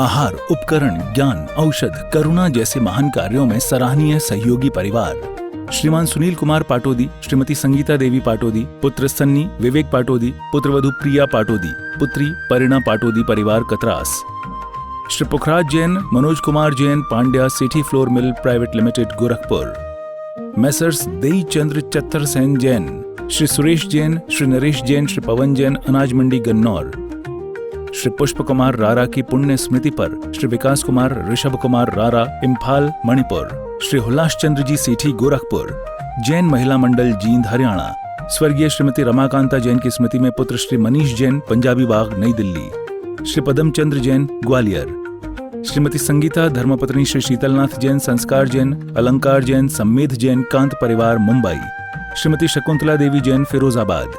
आहार, उपकरण, ज्ञान, औषध, करुणा जैसे महान कार्यों में सराहनीय सहयोगी परिवार। श्रीमान सुनील कुमार पाटोदी, श्रीमती संगीता देवी पाटोदी, पुत्र सन्नी विवेक पाटोदी, पुत्रवधू प्रिया पाटोदी, पुत्री परिणा पाटोदी परिवार Katras. Shri Pukhraj Jain, Manoj Kumar Jain, Pandya city flour mill private limited Gorakhpur. Messrs Dei Chandra चत्तर सेन जैन, श्री सुरेश जैन, श्री नरेश जैन, श्री पवन जैन, अनाज मंडी गन्नौर। श्री पुष्प कुमार रारा की पुण्य स्मृति पर श्री विकास कुमार ऋषभ कुमार रारा, इम्फाल मणिपुर। श्री हुलास चंद्र जी सेठी गोरखपुर, जैन महिला मंडल जींद हरियाणा। स्वर्गीय श्रीमती रमाकांता जैन की स्मृति में पुत्र श्री मनीष जैन, पंजाबी बाग नई दिल्ली। श्री पदम चंद्र जैन ग्वालियर। श्रीमती संगीता धर्मपत्नी श्री शीतलनाथ जैन, संस्कार जैन, अलंकार जैन, सम्मेद जैन, कांत परिवार मुंबई। श्रीमती शकुंतला देवी जैन फिरोजाबाद।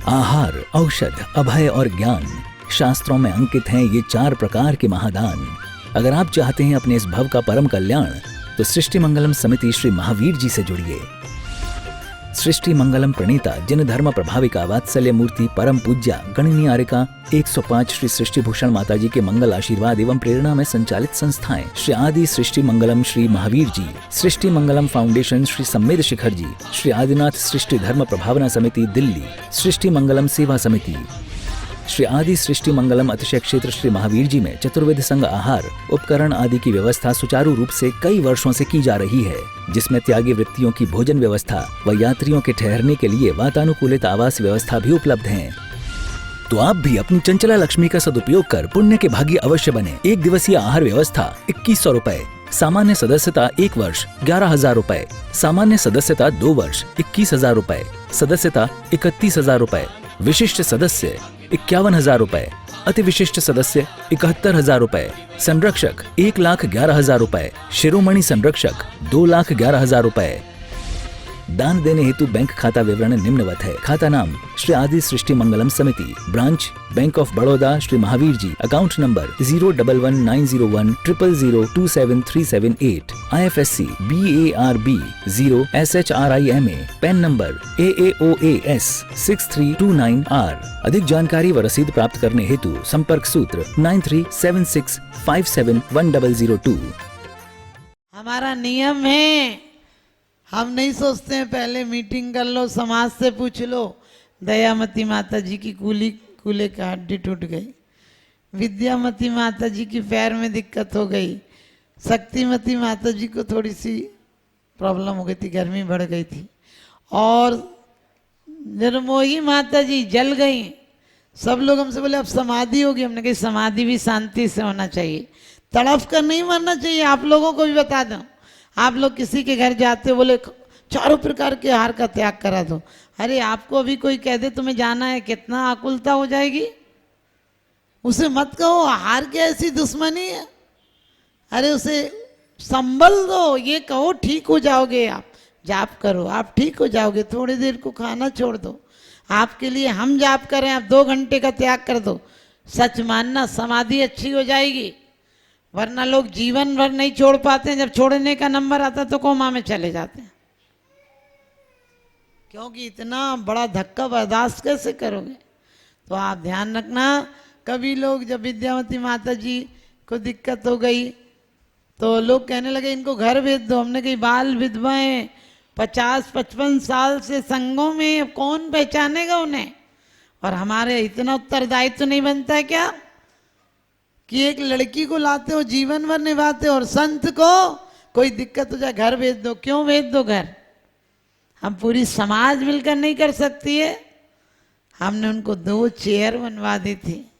आहार, औषध, अभय और ज्ञान, शास्त्रों में अंकित हैं ये 4 प्रकार के महादान। अगर आप चाहते हैं अपने इस भव का परम कल्याण, तो सृष्टि मंगलम समिति श्री महावीर जी से जुड़िए। सृष्टि मंगलम प्रणीता जिन धर्म प्रभाविका वात्सल्य मूर्ति परम पूज्या गणनीयारिका 105 श्री सृष्टि भूषण माता जी के मंगल आशीर्वाद एवं प्रेरणा में संचालित संस्थाएं श्री आदि सृष्टि मंगलम श्री महावीर जी, सृष्टि मंगलम फाउंडेशन श्री सम्मेद शिखर जी, श्री आदिनाथ सृष्टि धर्म प्रभावना समिति दिल्ली, सृष्टि मंगलम सेवा समिति, श्री आदि सृष्टि मंगलम अतिशय क्षेत्र श्री महावीर जी में चतुर्विध संघ आहार, उपकरण आदि की व्यवस्था सुचारू रूप से कई वर्षों से की जा रही है, जिसमें त्यागी वृत्तियों की भोजन व्यवस्था व यात्रियों के ठहरने के लिए वातानुकूलित आवास व्यवस्था भी उपलब्ध है। तो आप भी अपनी चंचला लक्ष्मी का सदुपयोग कर पुण्य के भागी अवश्य बने। 1 दिवसीय आहार व्यवस्था 2100 रुपए, सामान्य सदस्यता 1 वर्ष 11,000 रुपए, सामान्य सदस्यता 2 वर्ष 21,000 रुपए, सदस्यता 31,000 रुपए, विशिष्ट सदस्य 51,000 रुपए, अति विशिष्ट सदस्य 71,000 रुपए, संरक्षक 1,11,000 रुपए, शिरोमणि संरक्षक 2,11,000 रुपए। दान देने हेतु बैंक खाता विवरण निम्नवत है। खाता नाम श्री आदि Srishti Mangalam Samiti, branch bank of Baroda Shri Mahavir ji, account number 0119010027378, IFSC BARB 0SHRIMA, PAN number AAOAS 6329R। अधिक जानकारी व रसीद प्राप्त करने हेतु संपर्क सूत्र 9376571002। हमारा नियम है, हम नहीं सोचते हैं पहले मीटिंग कर लो, समाज से पूछ लो। दयामती माता जी की कूले का हड्डी टूट गई, विद्यामती माता जी की पैर में दिक्कत हो गई, शक्तिमती माता जी को थोड़ी सी प्रॉब्लम हो गई थी, गर्मी बढ़ गई थी, और निर्मोही माता जी जल गई। सब लोग हमसे बोले अब समाधि होगी, हमने कही समाधि भी शांति से होना चाहिए, तड़फ कर नहीं मरना चाहिए। आप लोगों को भी बता दूं, आप लोग किसी के घर जाते हो, बोले 4 प्रकार के आहार का त्याग करा दो। अरे आपको अभी कोई कह दे तुम्हें जाना है, कितना आकुलता हो जाएगी। उसे मत कहो आहार की ऐसी दुश्मनी है, अरे उसे संभल दो, ये कहो ठीक हो जाओगे, आप जाप करो आप ठीक हो जाओगे, थोड़ी देर को खाना छोड़ दो। आपके लिए हम जाप करें, आप 2 घंटे का त्याग कर दो, सच मानना समाधि अच्छी हो जाएगी। वरना लोग जीवन भर नहीं छोड़ पाते हैं, जब छोड़ने का नंबर आता तो कोमा में चले जाते हैं, क्योंकि इतना बड़ा धक्का बर्दाश्त कैसे करोगे। तो आप ध्यान रखना, कभी लोग जब विद्यावती माता जी को दिक्कत हो गई तो लोग कहने लगे इनको घर भेज दो। हमने कही बाल विधवाएं 50-55 साल से संघों में, कौन पहचानेगा उन्हें। और हमारे इतना उत्तरदायित्व तो नहीं बनता है क्या कि एक लड़की को लाते हो, जीवन भर निभाते हो, और संत को कोई दिक्कत हो जाए घर भेज दो। क्यों भेज दो घर? हम पूरी समाज मिलकर नहीं कर सकती है। हमने उनको 2 चेयर बनवा दी थी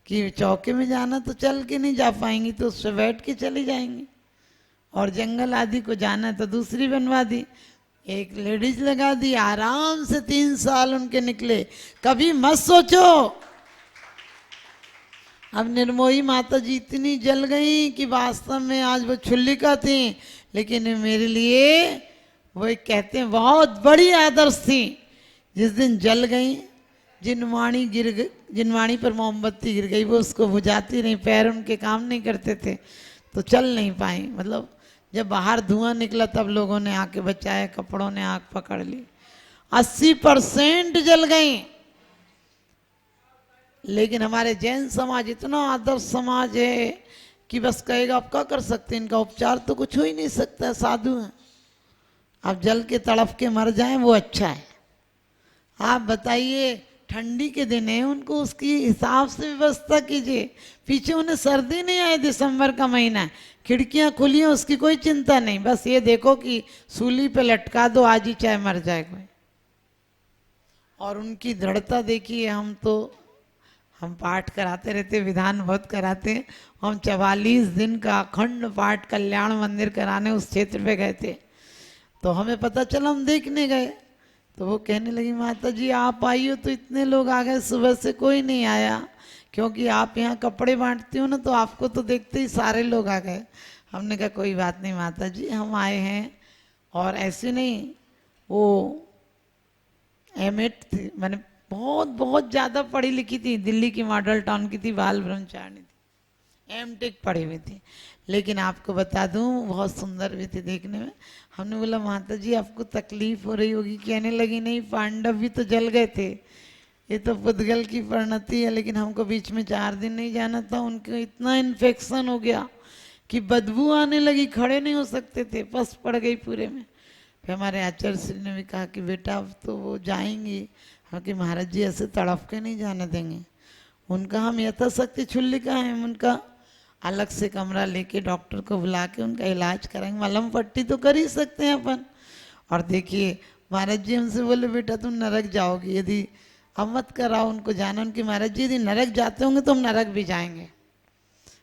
कि चौके में जाना तो चल के नहीं जा पाएंगी, तो उससे बैठ के चली जाएंगी, और जंगल आदि को जाना तो दूसरी बनवा दी। एक लेडीज लगा दी, आराम से 3 साल उनके निकले। कभी मत सोचो अब निर्मोही माता जी इतनी जल गई कि वास्तव में आज वो छुल्लिका थी, लेकिन मेरे लिए वो कहते हैं बहुत बड़ी आदर्श थी। जिस दिन जल गई, जिनवाणी पर मोमबत्ती गिर गई, वो उसको बुझाती नहीं, पैर उनके काम नहीं करते थे तो चल नहीं पाई। मतलब जब बाहर धुआं निकला तब लोगों ने आके बचाया, कपड़ों ने आग पकड़ ली। 80% जल गई, लेकिन हमारे जैन समाज इतना आदर्श समाज है कि बस कहेगा आप क्या कर सकते हैं, इनका उपचार तो कुछ हो ही नहीं सकता, साधु हैं, आप जल के तड़प के मर जाएं वो अच्छा है। आप बताइए ठंडी के दिन है, उनको उसकी हिसाब से व्यवस्था कीजिए। पीछे उन्हें सर्दी नहीं आई, दिसंबर का महीना है, खिड़कियां खुली हैं, उसकी कोई चिंता नहीं, बस ये देखो कि सूली पे लटका दो, आज ही चाहे मर जाए कोई। और उनकी दृढ़ता देखिए। हम पाठ कराते रहते, विधान बहुत कराते, हम 44 दिन का अखंड पाठ कल्याण मंदिर कराने उस क्षेत्र पे गए थे। तो हमें पता चला, हम देखने गए, तो वो कहने लगी माता जी आप आई हो तो इतने लोग आ गए, सुबह से कोई नहीं आया, क्योंकि आप यहाँ कपड़े बांटती हो ना, तो आपको तो देखते ही सारे लोग आ गए। हमने कहा कोई बात नहीं माता जी, हम आए हैं। और ऐसे नहीं, वो एमएड थी, मैंने बहुत बहुत ज़्यादा पढ़ी लिखी थी, दिल्ली की मॉडल टाउन की थी, बाल ब्रह्मचारिणी थी, एमटेक पढ़ी हुई थी। लेकिन आपको बता दूं बहुत सुंदर भी थी देखने में। हमने बोला माता जी आपको तकलीफ हो रही होगी, कहने लगी नहीं पांडव भी तो जल गए थे, ये तो पुद्गल की परिणति है। लेकिन हमको बीच में 4 दिन नहीं जाना था, उनको इतना इन्फेक्शन हो गया कि बदबू आने लगी, खड़े नहीं हो सकते थे, पस पड़ गई पूरे में। फिर हमारे आचार्य श्री ने भी कहा कि बेटा अब तो वो जाएंगी, हाँ कि महाराज जी ऐसे तड़प के नहीं जाने देंगे, उनका हम यथाशक्ति छुल्लिका है, उनका अलग से कमरा लेके डॉक्टर को बुला के उनका इलाज कराएंगे, मलहम पट्टी तो कर ही सकते हैं अपन। और देखिए महाराज जी हमसे बोले बेटा तुम नरक जाओगी, यदि अब मत कराओ उनको जाना, उनकी महाराज जी यदि नरक जाते होंगे तो हम नरक भी जाएंगे,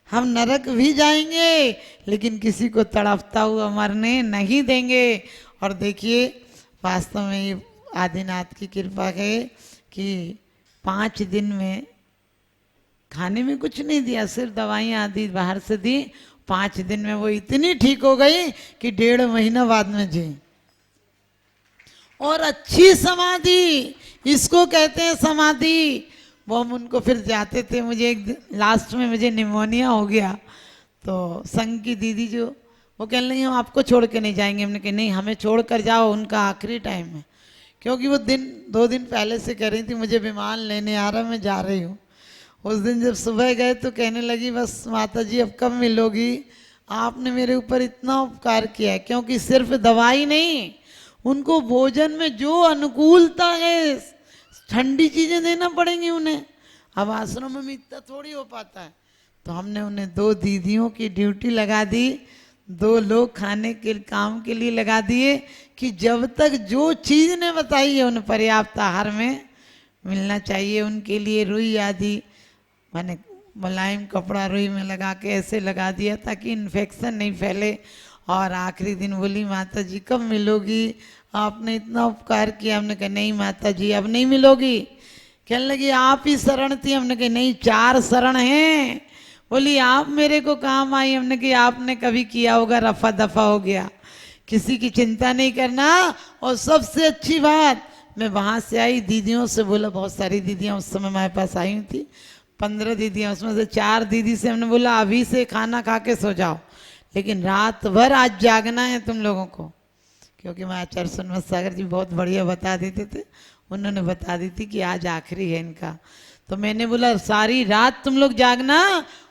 हम नरक भी जाएंगे, लेकिन किसी को तड़पता हुआ मरने नहीं देंगे। और देखिए वास्तव में ये आदिनाथ की कृपा है कि 5 दिन में खाने में कुछ नहीं दिया, सिर्फ दवाइयाँ आदि बाहर से दी। 5 दिन में वो इतनी ठीक हो गई कि 1.5 महीना बाद में जी। और अच्छी समाधि, इसको कहते हैं समाधि। वो हम उनको फिर जाते थे, मुझे एक लास्ट में मुझे निमोनिया हो गया, तो संघ की दीदी जो वो कहने लगी हम आपको छोड़ के नहीं जाएंगे। हमने कहा नहीं हमें छोड़ कर जाओ, उनका आखिरी टाइम है। क्योंकि वो 2 दिन पहले से कह रही थी मुझे विमान लेने आ रहा, मैं जा रही हूँ। उस दिन जब सुबह गए तो कहने लगी बस माता जी अब कब मिलोगी, आपने मेरे ऊपर इतना उपकार किया है। क्योंकि सिर्फ दवाई नहीं, उनको भोजन में जो अनुकूलता है, ठंडी चीज़ें देना पड़ेंगी उन्हें। अब आश्रम में इतना थोड़ी हो पाता है, तो हमने उन्हें 2 दीदियों की ड्यूटी लगा दी, 2 लोग खाने के काम के लिए लगा दिए कि जब तक जो चीज़ ने बताई है उन्हें पर्याप्त आहार में मिलना चाहिए। उनके लिए रुई आदि मैंने मुलायम कपड़ा रुई में लगा के ऐसे लगा दिया ताकि इन्फेक्शन नहीं फैले। और आखिरी दिन बोली माता जी कब मिलोगी, आपने इतना उपकार किया। हमने कहा नहीं माता जी अब नहीं मिलोगी। कहने लगी आप ही शरण थी। हमने कहा नहीं 4 शरण हैं। बोली आप मेरे को काम आई। हमने कहा आपने कभी किया होगा, रफा दफा हो गया, किसी की चिंता नहीं करना। और सबसे अच्छी बात मैं वहाँ से आई, दीदियों से बोला, बहुत सारी दीदियाँ उस समय हमारे पास आई थी, 15 दीदियाँ, उसमें से 4 दीदी से हमने बोला अभी से खाना खा के सो जाओ, लेकिन रात भर आज जागना है तुम लोगों को। क्योंकि मैं आचार्य सुनमत सागर जी बहुत बढ़िया बता देते थे, उन्होंने बता दी थी कि आज आखिरी है इनका। तो मैंने बोला सारी रात तुम लोग जागना।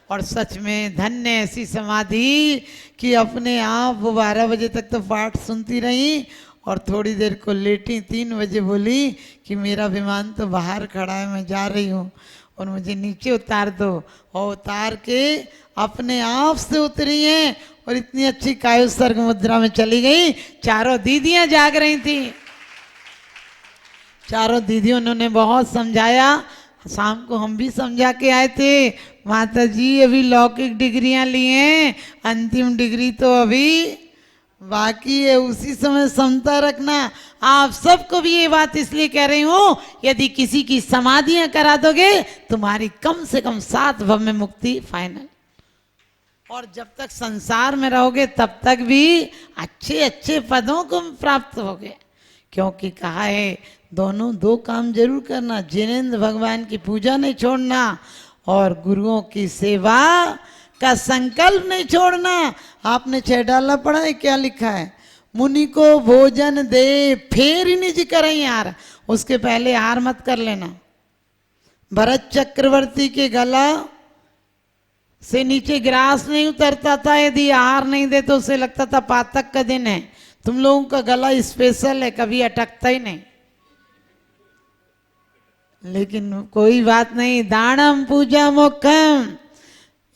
और सच में धन्य ऐसी समाधि कि अपने आप वो 12 बजे तक तो पाठ सुनती रही और थोड़ी देर को लेटी। 3 बजे बोली कि मेरा विमान तो बाहर खड़ा है, मैं जा रही हूँ और मुझे नीचे उतार दो। और उतार के अपने आप से उतरी हैं और इतनी अच्छी कायु सर्ग मुद्रा में चली गई। 4 दीदियां जाग रही थी। 4 दीदियों उन्होंने बहुत समझाया। शाम को हम भी समझा के आए थे, माता जी अभी लौकिक डिग्रियां ली हैं, अंतिम डिग्री तो अभी बाकी है, उसी समय समता रखना। आप सबको भी ये बात इसलिए कह रही हूँ, यदि किसी की समाधियां करा दोगे तुम्हारी कम से कम 7 भव में मुक्ति फाइनल। और जब तक संसार में रहोगे तब तक भी अच्छे अच्छे पदों को प्राप्त होगे। क्योंकि कहा है दोनों 2 काम जरूर करना, जिनेंद्र भगवान की पूजा नहीं छोड़ना और गुरुओं की सेवा का संकल्प नहीं छोड़ना। आपने 6 डाला पढ़ा है, क्या लिखा है? मुनि को भोजन दे फिर ही निज करें यार, उसके पहले हार मत कर लेना। भरत चक्रवर्ती के गला से नीचे ग्रास नहीं उतरता था, यदि आहार नहीं दे तो उसे लगता था पातक का दिन है। तुम लोगों का गला स्पेशल है, कभी अटकता ही नहीं। लेकिन कोई बात नहीं, दानम पूजा मोक्षम।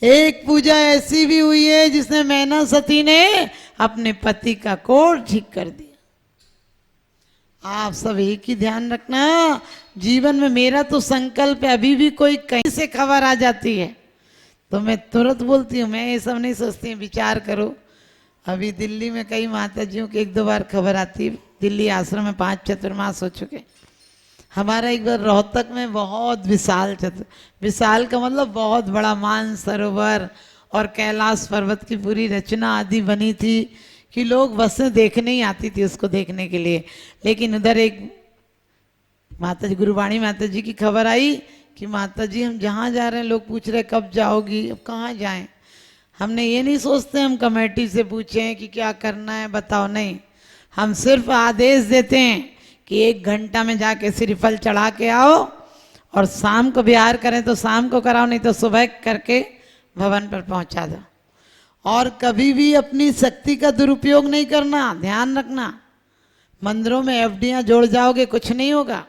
एक पूजा ऐसी भी हुई है जिसने मैना सती ने अपने पति का कोढ़ ठीक कर दिया। आप सब एक ही ध्यान रखना, जीवन में मेरा तो संकल्प है, अभी भी कोई कहीं से खबर आ जाती है तो मैं तुरंत बोलती हूँ, मैं ये सब नहीं सोचती, विचार करो। अभी दिल्ली में कई माताजियों की 1-2 बार खबर आती है, दिल्ली आश्रम में 5 चतुर्मास हो चुके। हमारा एक बार रोहतक में बहुत विशाल का मतलब बहुत बड़ा मानसरोवर और कैलाश पर्वत की पूरी रचना आदि बनी थी कि लोग बसें देखने ही आती थी उसको देखने के लिए। लेकिन उधर एक माता जी, गुरुवाणी माता जी की खबर आई कि माता जी हम जहाँ जा रहे हैं, लोग पूछ रहे कब जाओगी, अब कहाँ जाएं। हमने ये नहीं सोचते हम कमेटी से पूछें कि क्या करना है बताओ, नहीं, हम सिर्फ आदेश देते हैं कि 1 घंटा में जाके श्रीफल चढ़ा के आओ और शाम को विहार करें तो शाम को कराओ, नहीं तो सुबह करके भवन पर पहुंचा दो। और कभी भी अपनी शक्ति का दुरुपयोग नहीं करना, ध्यान रखना। मंदिरों में एफडियां जोड़ जाओगे कुछ नहीं होगा।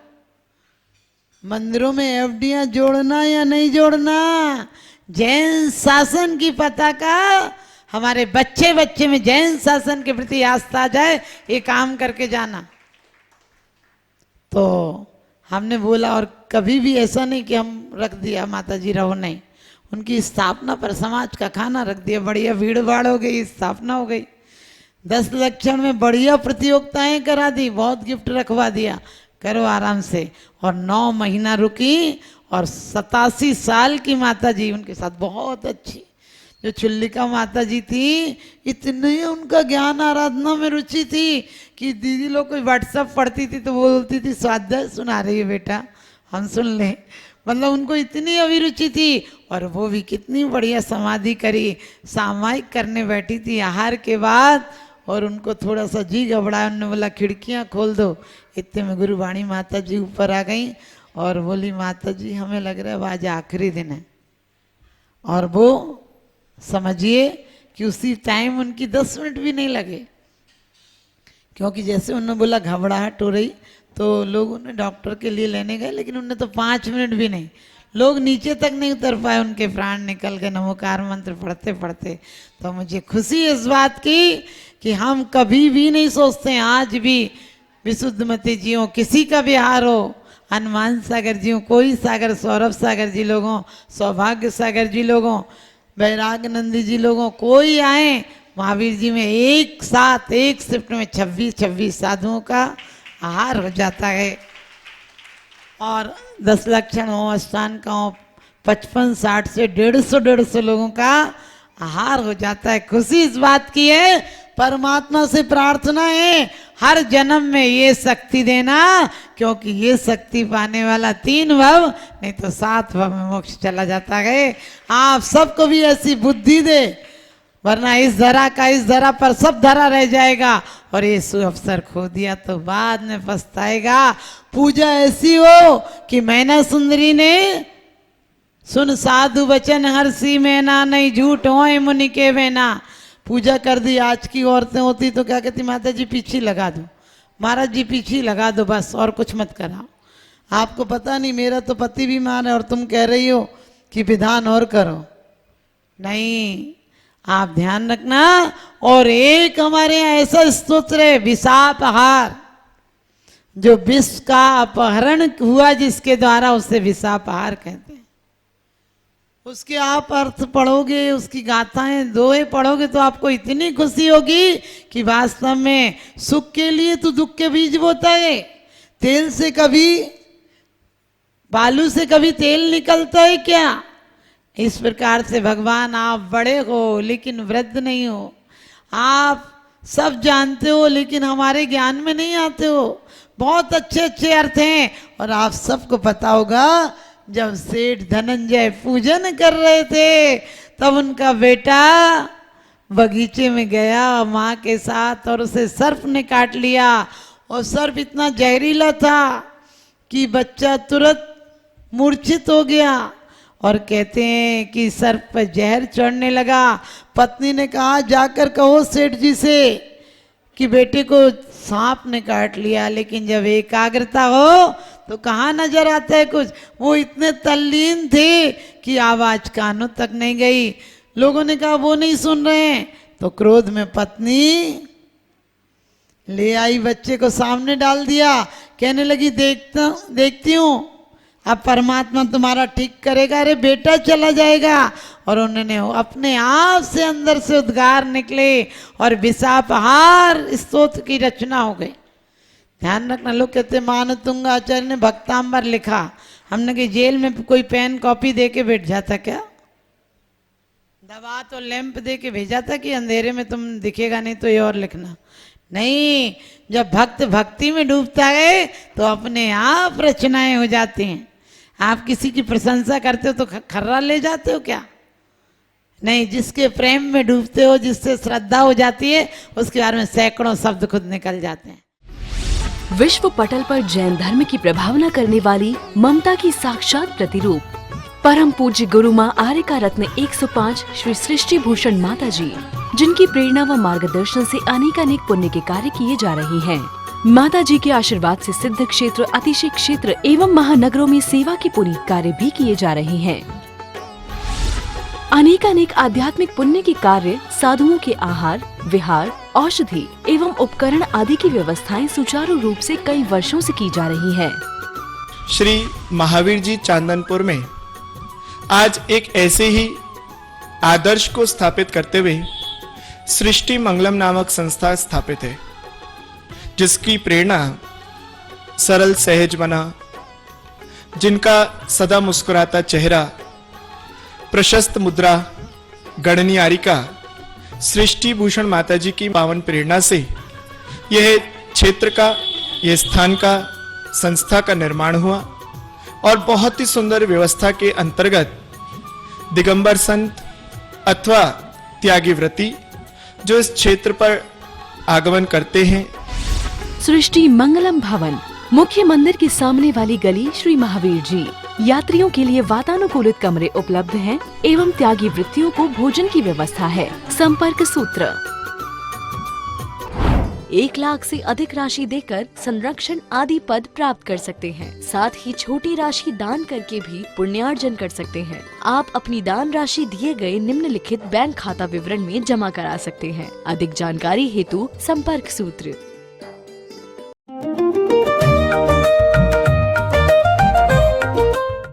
मंदिरों में एफडियां जोड़ना या नहीं जोड़ना, जैन शासन की पताका, हमारे बच्चे में जैन शासन के प्रति आस्था आ जाए, ये काम करके जाना। तो हमने बोला, और कभी भी ऐसा नहीं कि हम रख दिया माता जी रहो, नहीं, उनकी स्थापना पर समाज का खाना रख दिया, बढ़िया भीड़ भाड़ हो गई, स्थापना हो गई। 10 लक्षण में बढ़िया प्रतियोगिताएं करा दी, बहुत गिफ्ट रखवा दिया, करो आराम से। और 9 महीना रुकी और 87 साल की माता जी उनके साथ बहुत अच्छी, जो चुल्लिका माता जी थी, इतने उनका ज्ञान आराधना में रुचि थी कि दीदी लोग कोई व्हाट्सएप पढ़ती थी तो बोलती थी स्वाध्याय सुना रही है बेटा, हम सुन लें। मतलब उनको इतनी अभिरुचि थी। और वो भी कितनी बढ़िया समाधि करी, सामायिक करने बैठी थी आहार के बाद, और उनको थोड़ा सा जी घबराया, उन्होंने बोला खिड़कियाँ खोल दो। इतने में गुरुवाणी माता जी ऊपर आ गई और बोली माता जी हमें लग रहा है आज आखिरी दिन है। और वो समझिए कि उसी टाइम उनकी 10 मिनट भी नहीं लगे, क्योंकि जैसे उन्होंने बोला घबराहट हो रही तो लोग उन्हें डॉक्टर के लिए लेने गए, लेकिन उन्हें तो 5 मिनट भी नहीं, लोग नीचे तक नहीं उतर पाए, उनके प्राण निकल गए नमोकार मंत्र पढ़ते पढ़ते। तो मुझे खुशी इस बात की कि हम कभी भी नहीं सोचते, आज भी विशुद्धमती जी हो, किसी का विहार हो, हनुमान सागर जी हो, कोई सागर, सौरभ सागर जी लोगों, सौभाग्य सागर जी लोगों, बैराग नंदी जी लोगों, कोई आए, महावीर जी में एक साथ एक शिफ्ट में 26 साधुओं का आहार हो जाता है। और 10 लक्षण हो, अष्टान का हो, 55-60 से 150 लोगों का आहार हो जाता है। खुशी इस बात की है, परमात्मा से प्रार्थना है हर जन्म में ये शक्ति देना, क्योंकि ये शक्ति पाने वाला 3 भव नहीं तो 7 भव में मोक्ष चला जाता है। आप सबको भी ऐसी बुद्धि दे, वरना इस धरा पर सब धरा रह जाएगा, और ये सुअवसर खो दिया तो बाद में पछताएगा। पूजा ऐसी हो कि मैना सुंदरी ने सुन साधु वचन हर्षी मैना, नहीं झूठ होए मुनि के मैना। पूजा कर दी। आज की औरतें होती तो क्या कहती, माता जी पीछे लगा दो, महाराज जी पीछे लगा दो, बस और कुछ मत कराओ। आपको पता नहीं, मेरा तो पति बीमार है और तुम कह रही हो कि विधान और करो। नहीं, आप ध्यान रखना। और एक हमारे यहाँ ऐसा स्तोत्र है विषापहार, जो विष का अपहरण हुआ जिसके द्वारा उसे विषापहार कहते हैं। उसके आप अर्थ पढ़ोगे, उसकी गाथाएं दोहे पढ़ोगे तो आपको इतनी खुशी होगी कि वास्तव में सुख के लिए तो दुख के बीज बोता है। तेल से कभी, बालू से कभी तेल निकलता है क्या? इस प्रकार से भगवान, आप बड़े हो लेकिन वृद्ध नहीं हो, आप सब जानते हो लेकिन हमारे ज्ञान में नहीं आते हो। बहुत अच्छे अच्छे अर्थ हैं। और आप सबको पता होगा, जब सेठ धनंजय पूजन कर रहे थे तब उनका बेटा बगीचे में गया माँ के साथ और उसे सर्प ने काट लिया। और सर्प इतना जहरीला था कि बच्चा तुरंत मूर्छित हो गया और कहते हैं कि सर पर जहर चढ़ने लगा। पत्नी ने कहा जाकर कहो सेठ जी से कि बेटे को सांप ने काट लिया, लेकिन जब एकाग्रता हो तो कहाँ नजर आता है कुछ। वो इतने तल्लीन थे कि आवाज कानों तक नहीं गई। लोगों ने कहा वो नहीं सुन रहे हैं, तो क्रोध में पत्नी ले आई, बच्चे को सामने डाल दिया, कहने लगी देखती हूँ अब परमात्मा तुम्हारा ठीक करेगा, अरे बेटा चला जाएगा। और उन्होंने अपने आप से अंदर से उद्गार निकले और विशापहार स्तोत्र की रचना हो गई। ध्यान रखना, लोग कहते मानतुंग आचार्य ने भक्तांबर लिखा। हमने कि जेल में कोई पेन कॉपी दे के बैठ जाता क्या? दवा तो लैंप दे के भेजा था कि अंधेरे में तुम दिखेगा नहीं तो ये और लिखना। नहीं, जब भक्त भक्ति में डूबता है तो अपने आप रचनाएं हो जाती हैं। आप किसी की प्रशंसा करते हो तो खर्रा ले जाते हो क्या? नहीं, जिसके प्रेम में डूबते हो, जिससे श्रद्धा हो जाती है, उसके बारे में सैकड़ों शब्द खुद निकल जाते हैं। विश्व पटल पर जैन धर्म की प्रभावना करने वाली ममता की साक्षात प्रतिरूप परम पूज्य गुरु माँ आर्यका रत्न 105 श्री सृष्टि भूषण माता जी, जिनकी प्रेरणा व मार्गदर्शन से अनेकानेक पुण्य के कार्य किए जा रहे हैं। माता जी के आशीर्वाद से सिद्ध क्षेत्र, अतिशय क्षेत्र एवं महानगरों में सेवा के पुनीत कार्य भी किए जा रहे हैं। अनेकानेक आध्यात्मिक पुण्य के कार्य, साधुओं के आहार, विहार, औषधि एवं उपकरण आदि की व्यवस्थाएं सुचारू रूप से कई वर्षों से की जा रही है। श्री महावीर जी चांदनपुर में आज एक ऐसे ही आदर्श को स्थापित करते हुए सृष्टि मंगलम नामक संस्था स्थापित है, जिसकी प्रेरणा सरल सहज बना, जिनका सदा मुस्कुराता चेहरा, प्रशस्त मुद्रा, गणनीयारिका सृष्टि भूषण माता जी की पावन प्रेरणा से यह क्षेत्र का, यह स्थान का, संस्था का निर्माण हुआ और बहुत ही सुंदर व्यवस्था के अंतर्गत दिगंबर संत अथवा त्यागी व्रती जो इस क्षेत्र पर आगमन करते हैं। सृष्टि मंगलम भवन, मुख्य मंदिर के सामने वाली गली, श्री महावीर जी। यात्रियों के लिए वातानुकूलित कमरे उपलब्ध हैं एवं त्यागी वृत्तियों को भोजन की व्यवस्था है। संपर्क सूत्र 1 लाख से अधिक राशि देकर संरक्षण आदि पद प्राप्त कर सकते हैं। साथ ही छोटी राशि दान करके भी पुण्यार्जन कर सकते हैं। आप अपनी दान राशि दिए गए निम्नलिखित बैंक खाता विवरण में जमा करा सकते हैं। अधिक जानकारी हेतु संपर्क सूत्र